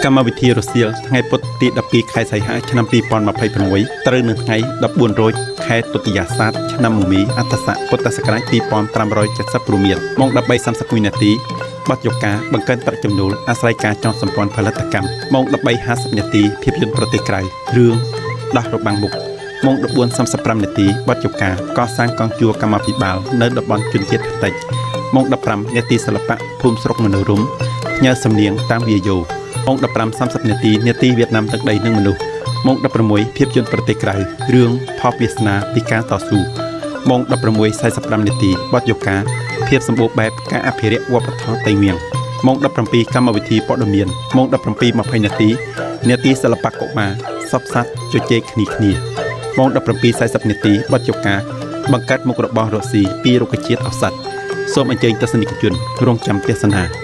កម្មវិធីរសៀលថ្ងៃពុធទី12ខែសីហាឆ្នាំ2026ត្រូវនៅថ្ងៃ14រោចខែទុតិយស័កឆ្នាំមមីអត្តស័កពុទ្ធសករាជ2570ព្រមៀតម៉ោង 13:31 នាទីបទយកាបង្កើនប្រាក់ចំណូលអាស្រ័យការចងសម្ព័ន្ធផលិតកម្មម៉ោង 13:50 នាទីភាពយន្តប្រទេសក្រៅរឿងដោះរបាំងមុខម៉ោង 14:35 នាទីបទយកាកសាងកងជួរកម្មាភិបាលនៅតំបន់ជនជាតិផ្ទៃម៉ោង 15 នាទីសិល្បៈភូមិស្រុកមនោរម្យផ្ញើសំនៀងតាមវាយោម៉ោង 15:30 នាទីវៀតណាមទឹកដីនិងមនុស្សម៉ោង 16 ភាពយន្តប្រទេសក្រៅរឿងផលវាសនាពីការតស៊ូម៉ោង 16:45 នាទីបទយកាភាពសម្បូរបែបការអភិរក្សវប្បធម៌តៃមៀងម៉ោង 17 កម្មវិធីព័ត៌មានម៉ោង 17:20 នាទីសិល្បៈកុមារសពសัตว์ជជែកគ្នាម៉ោង 17:40 នាទីបទយកាបង្កើតមុខរបររកស៊ីពីរុក្ខជាតិឱសថសូមអញ្ជើញទស្សនិកជនរងចាំទស្សនា